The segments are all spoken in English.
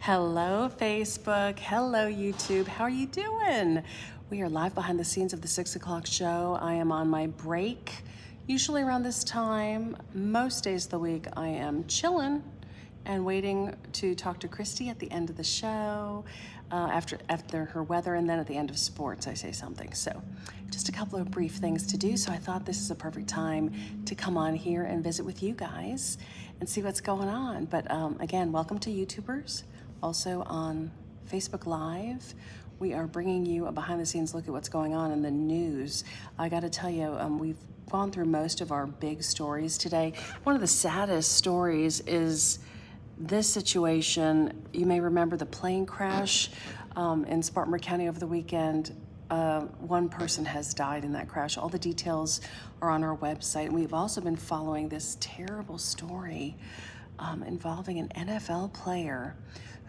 Hello, Facebook. Hello, YouTube. How are you doing? We are live behind the scenes of the 6 o'clock show. I am on my break, usually around this time. Most days of the week, I am chilling and waiting to talk to Christy at the end of the show, after her weather, and then at the end of sports, I say something. So just a couple of brief things to do. So I thought this is a perfect time to come on here and visit with you guys and see what's going on. But again, welcome to YouTubers. Also on Facebook Live, we are bringing you a behind-the-scenes look at what's going on in the news. I got to tell you, we've gone through most of our big stories today. One of the saddest stories is this situation. You may remember the plane crash in Spartanburg County over the weekend. One person has died in that crash. All the details are on our website. And we've also been following this terrible story involving an NFL player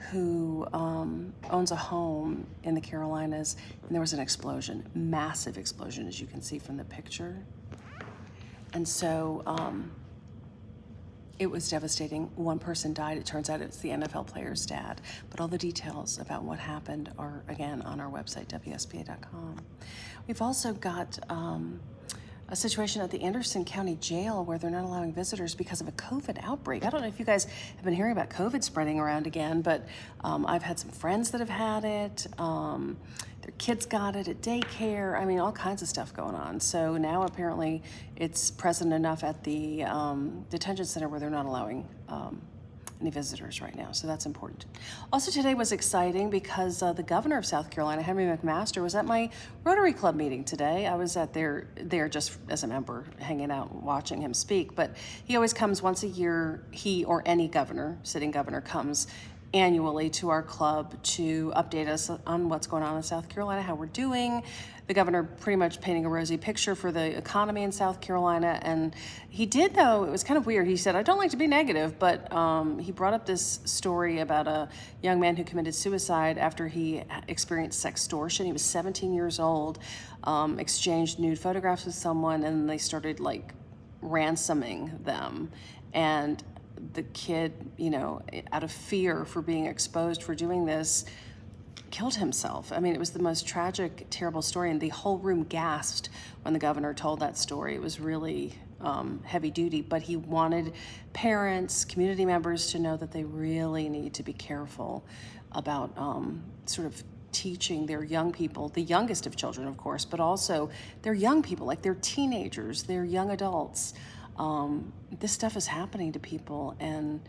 who owns a home in the Carolinas, and there was an explosion, massive explosion, as you can see from the picture. And so it was devastating. One person died. It turns out it's the NFL player's dad. But all the details about what happened are, again, on our website, WSPA.com. We've also got a situation at the Anderson County Jail where they're not allowing visitors because of a COVID outbreak. I don't know if you guys have been hearing about COVID spreading around again, but I've had some friends that have had it. Their kids got it at daycare. I mean, all kinds of stuff going on. So now apparently it's present enough at the detention center where they're not allowing any visitors right now, so that's important. Also today was exciting because the governor of South Carolina, Henry McMaster, was at my Rotary Club meeting today. I was there just as a member, hanging out and watching him speak, but he always comes once a year. He or any governor, sitting governor, comes annually to our club to update us on what's going on in South Carolina, how we're doing. The governor pretty much painting a rosy picture for the economy in South Carolina. And he did, though, it was kind of weird. He said, I don't like to be negative, but he brought up this story about a young man who committed suicide after he experienced sextortion. He was 17 years old, exchanged nude photographs with someone, and they started like ransoming them. And the kid, out of fear for being exposed for doing this, killed himself. I mean, it was the most tragic, terrible story, and the whole room gasped when the governor told that story. It was really heavy duty, but he wanted parents, community members to know that they really need to be careful about sort of teaching their young people, the youngest of children, of course, but also their young people, like their teenagers, their young adults. This stuff is happening to people, and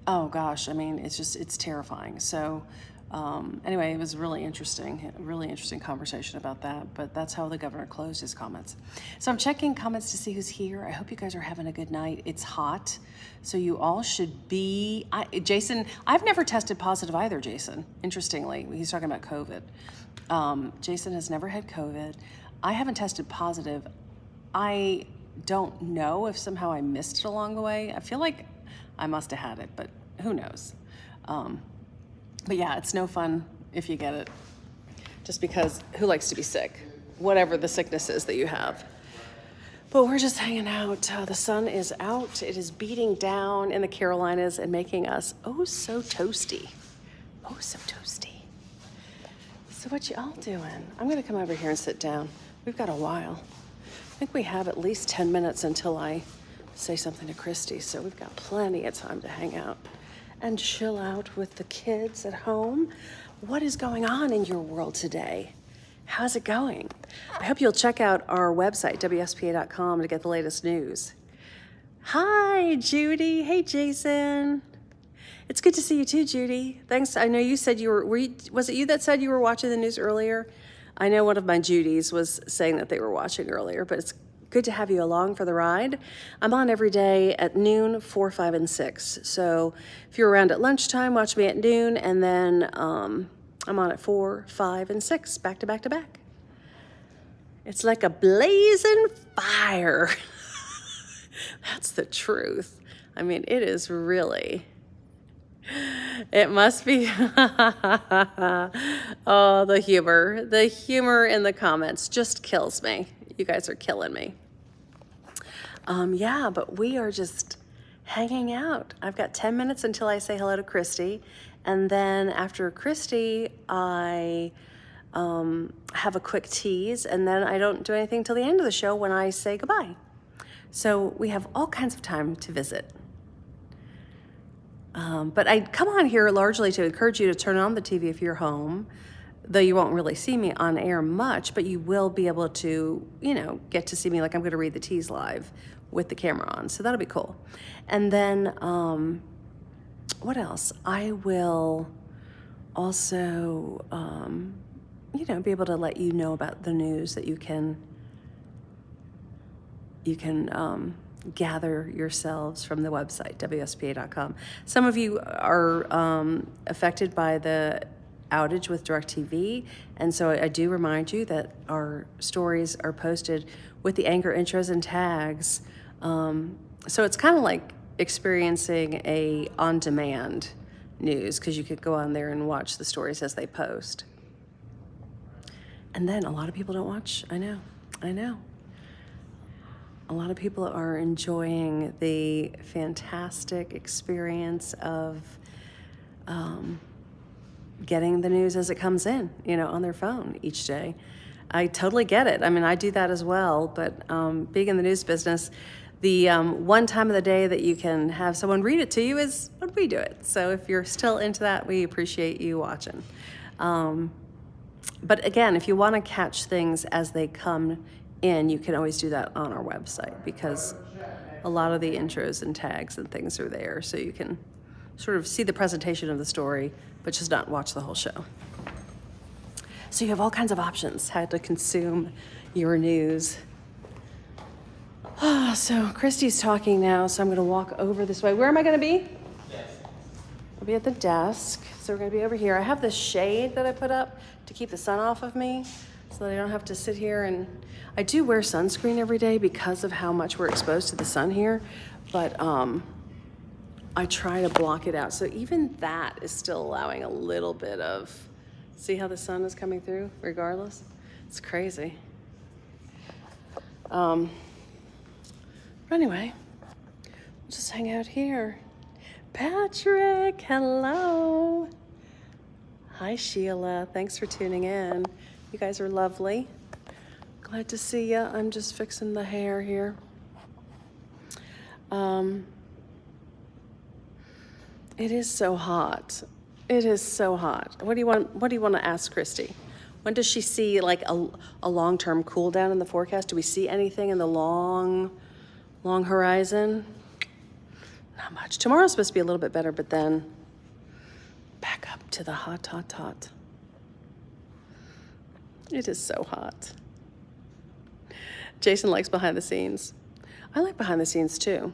oh gosh, I mean, it's terrifying. So anyway, it was a really interesting conversation about that, but that's how the governor closed his comments. So I'm checking comments to see who's here. I hope you guys are having a good night. It's hot, so you all should be. Jason, I've never tested positive either, Jason. Interestingly, he's talking about COVID. Jason has never had COVID. I haven't tested positive. I don't know if somehow I missed it along the way. I feel like I must have had it, but who knows? But yeah, it's no fun if you get it, just because who likes to be sick, whatever the sickness is that you have. But we're just hanging out. The sun is out. It is beating down in the Carolinas and making us oh so toasty. Oh, so toasty. So what you all doing? I'm gonna come over here and sit down. We've got a while. I think we have at least 10 minutes until I say something to Christy, so we've got plenty of time to hang out and chill out with the kids at home. What is going on in your world today? How's it going? I hope you'll check out our website, WSPA.com, to get the latest news. Hi, Judy. Hey, Jason. It's good to see you too, Judy. Thanks. I know you said was it you that said you were watching the news earlier? I know one of my Judys was saying that they were watching earlier, but it's good to have you along for the ride. I'm on every day at noon, 4, 5, and 6. So if you're around at lunchtime, watch me at noon, and then I'm on at 4, 5, and 6, back to back to back. It's like a blazing fire. That's the truth. I mean, it is really... It must be. Oh, the humor in the comments just kills me. You guys are killing me. Yeah, but we are just hanging out. I've got 10 minutes until I say hello to Christy, And then after Christy, I have a quick tease, and then I don't do anything till the end of the show when I say goodbye. So we have all kinds of time to visit. But I come on here largely to encourage you to turn on the TV if you're home, though you won't really see me on air much, but you will be able to, get to see me like I'm going to read the tease live with the camera on. So that'll be cool. And then what else? I will also, be able to let you know about the news that you can gather yourselves from the website, WSPA.com. Some of you are affected by the outage with DirecTV, and so I do remind you that our stories are posted with the anchor intros and tags. So it's kind of like experiencing a on-demand news, because you could go on there and watch the stories as they post. And then a lot of people don't watch. I know. A lot of people are enjoying the fantastic experience of getting the news as it comes in, on their phone each day. I totally get it. I mean, I do that as well, but being in the news business, the one time of the day that you can have someone read it to you is when we do it. So if you're still into that, we appreciate you watching. But again, if you want to catch things as they come in, you can always do that on our website, because a lot of the intros and tags and things are there, so you can sort of see the presentation of the story, but just not watch the whole show. So you have all kinds of options how to consume your news. So Christy's talking now, so I'm going to walk over this way. Where am I going to be? I'll be at the desk, so we're going to be over here. I have this shade that I put up to keep the sun off of me, so that I don't have to sit here. And I do wear sunscreen every day because of how much we're exposed to the sun here, but I try to block it out. So even that is still allowing a little bit of, see how the sun is coming through regardless? It's crazy. But anyway, we'll just hang out here. Patrick, hello. Hi, Sheila. Thanks for tuning in. You guys are lovely. Glad to see ya. I'm just fixing the hair here. It is so hot. It is so hot. What do you want to ask Christy? When does she see like a long-term cool down in the forecast? Do we see anything in the long horizon? Not much. Tomorrow's supposed to be a little bit better, but then back up to the hot. It is so hot. Jason likes behind the scenes. I like behind the scenes too.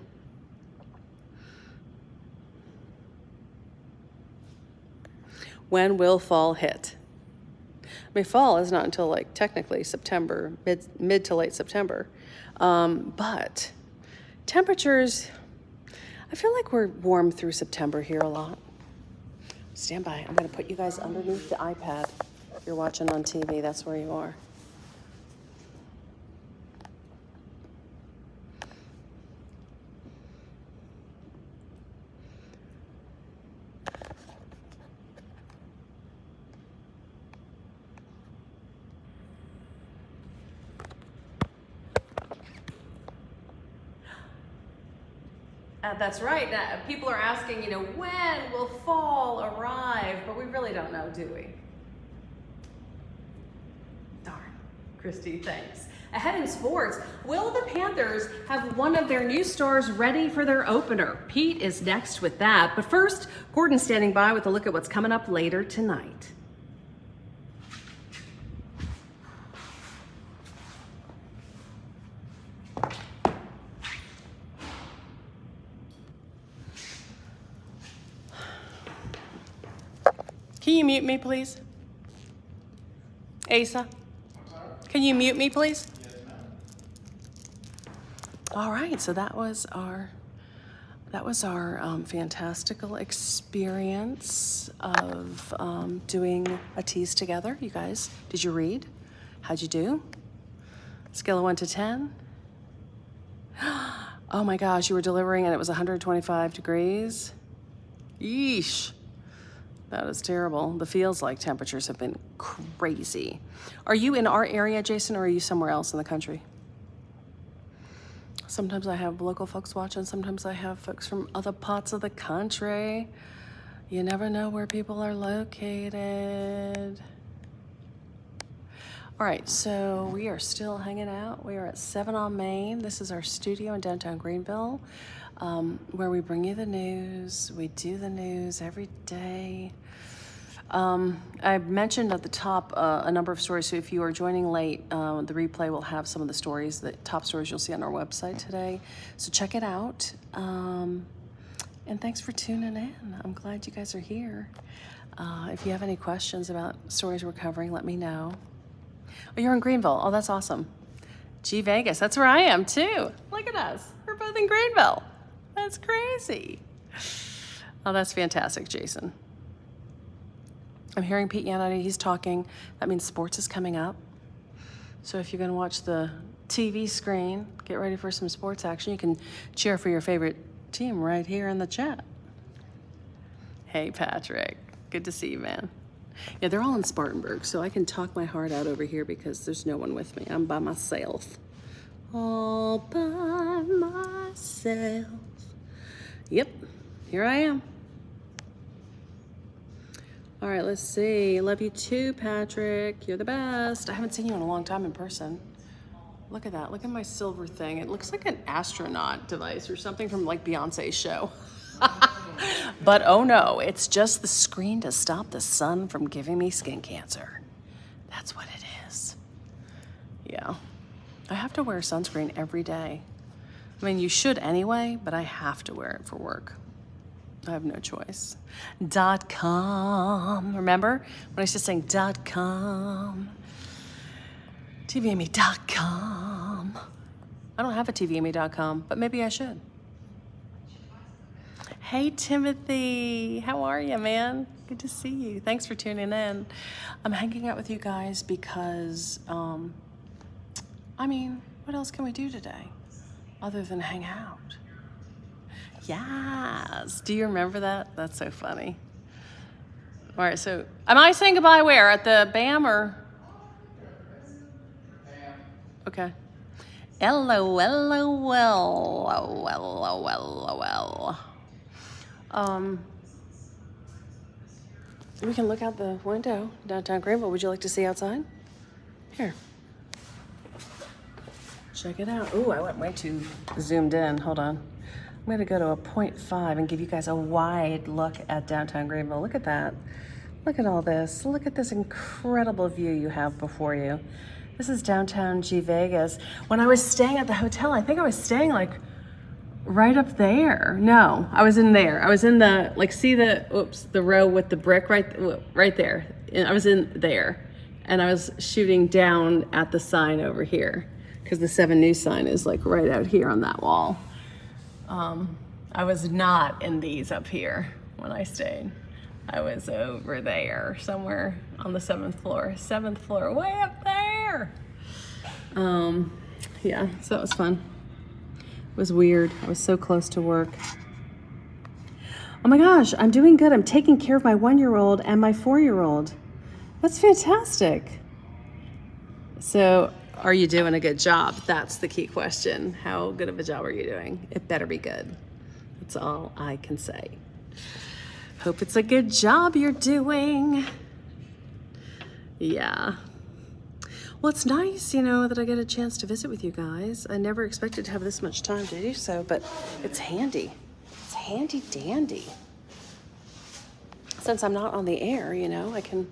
When will fall hit? I mean, fall is not until like technically September, mid to late September. But temperatures, I feel like we're warm through September here a lot. Stand by. I'm going to put you guys underneath the iPad. If you're watching on TV, that's where you are. That's right. People are asking, when will fall arrive? But we really don't know, do we? Darn. Christy, thanks. Ahead in sports, will the Panthers have one of their new stars ready for their opener? Pete is next with that. But first, Gordon's standing by with a look at what's coming up later tonight. Can you mute me, please? Asa? Can you mute me, please? Yes, ma'am. All right, so that was our fantastical experience of doing a tease together. You guys, did you read? How'd you do? Scale of 1 to 10? Oh my gosh, you were delivering and it was 125 degrees? Yeesh. That is terrible. The feels like temperatures have been crazy. Are you in our area, Jason, or are you somewhere else in the country? Sometimes I have local folks watching. Sometimes I have folks from other parts of the country. You never know where people are located. All right, so we are still hanging out. We are at 7 on Main. This is our studio in downtown Greenville, where we bring you the news. We do the news every day. I mentioned at the top a number of stories, so if you are joining late, the replay will have some of the stories, the top stories you'll see on our website today. So check it out. And thanks for tuning in. I'm glad you guys are here. If you have any questions about stories we're covering, let me know. Oh, you're in Greenville. Oh, that's awesome. G Vegas, that's where I am too. Look at us. We're both in Greenville. That's crazy. Oh, that's fantastic, Jason. I'm hearing Pete Yanadi, he's talking. That means sports is coming up. So if you're gonna watch the TV screen, get ready for some sports action. You can cheer for your favorite team right here in the chat. Hey, Patrick. Good to see you, man. Yeah, they're all in Spartanburg, so I can talk my heart out over here because there's no one with me. I'm by myself. All by myself. Yep, here I am. All right, let's see. Love you too, Patrick. You're the best. I haven't seen you in a long time in person. Look at that. Look at my silver thing. It looks like an astronaut device or something from like Beyonce's show. But oh no, it's just the screen to stop the sun from giving me skin cancer. That's what it is. Yeah. I have to wear sunscreen every day. I mean, you should anyway, but I have to wear it for work. I have no choice. .com. Remember when I used to sing .com? TVME.com. I don't have a TVME.com, but maybe I should. Hey, Timothy. How are you, man? Good to see you. Thanks for tuning in. I'm hanging out with you guys because, I mean, what else can we do today other than hang out? Yes. Do you remember that? That's so funny. All right, so am I saying goodbye where? At the BAM or? Okay. LOL. We can look out the window, downtown Greenville. Would you like to see outside? Here. Check it out. Ooh, I went way too zoomed in. Hold on. I'm gonna go to a 0.5 and give you guys a wide look at downtown Greenville. Look at that. Look at all this. Look at this incredible view you have before you. This is downtown G Vegas. When I was staying at the hotel, I think I was staying like right up there. No, I was in there. I was in the, like, see the, the row with the brick right there. And I was in there. And I was shooting down at the sign over here because the 7 News sign is like right out here on that wall. I was not in these up here when I stayed. I was over there somewhere on the 7th floor. 7th floor, way up there. Yeah, so that was fun. It was weird. I was so close to work. Oh my gosh, I'm doing good. I'm taking care of my 1-year-old and my 4-year-old. That's fantastic. So, are you doing a good job? That's the key question. How good of a job are you doing? It better be good. That's all I can say. Hope it's a good job you're doing. Yeah. Well, it's nice, you know, that I get a chance to visit with you guys. I never expected to have this much time to do so, but it's handy. It's handy dandy. Since I'm not on the air, you know, I can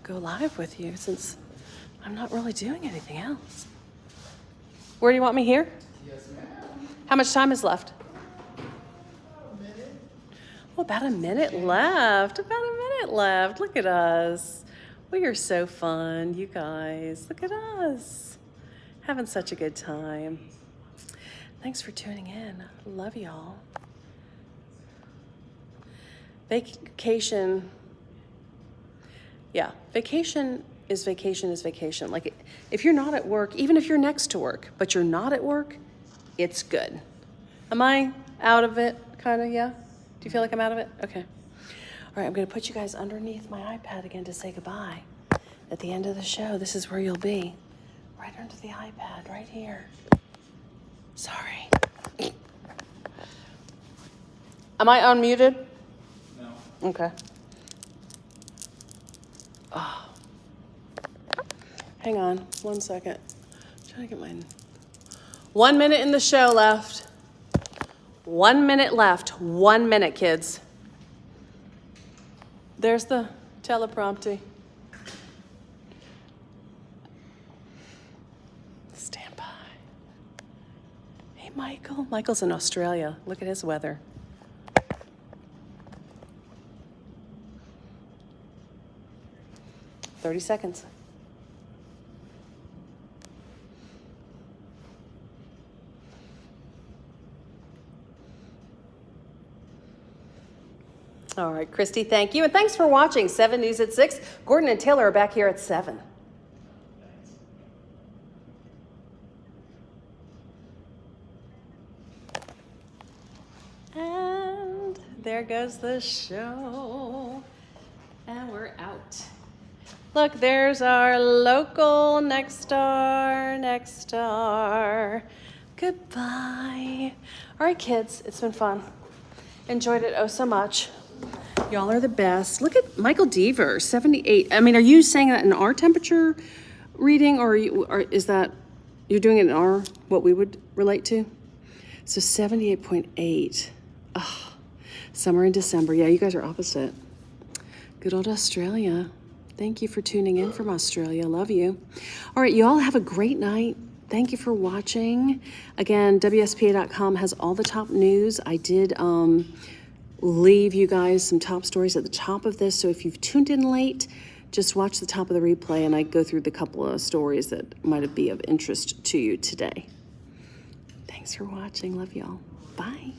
go live with you since I'm not really doing anything else. Where do you want me here? Yes, ma'am. How much time is left? A minute. Oh, about a minute left. About a minute left. Look at us. We are so fun, you guys. Look at us. Having such a good time. Thanks for tuning in. Love y'all. Vacation. Yeah, vacation is vacation. Like, if you're not at work, even if you're next to work, but you're not at work, it's good. Am I out of it? Kind of, yeah? Do you feel like I'm out of it? Okay. right, I'm going to put you guys underneath my iPad again to say goodbye. At the end of the show, this is where you'll be. Right under the iPad, right here. Sorry. Am I unmuted? No. Okay. Oh. Hang on 1 second. I'm trying to get mine. 1 minute in the show left. 1 minute left. 1 minute, kids. There's the teleprompter. Stand by. Hey, Michael. Michael's in Australia. Look at his weather. "30 seconds. All right, Christy, thank you. And thanks for watching 7 News at 6. Gordon and Taylor are back here at 7. And there goes the show. And we're out. Look, there's our local next star, next star. Goodbye. All right, kids, it's been fun. Enjoyed it oh so much. Y'all are the best. Look at Michael Deaver, 78. I mean, are you saying that in our temperature reading, or is that you're doing it in our, what we would relate to? So 78.8. Oh, summer and December. Yeah, you guys are opposite. Good old Australia. Thank you for tuning in from Australia. Love you. All right, you all have a great night. Thank you for watching. Again, WSPA.com has all the top news. I did leave you guys some top stories at the top of this. So if you've tuned in late, just watch the top of the replay and I go through the couple of stories that might be of interest to you today. Thanks for watching. Love y'all. Bye.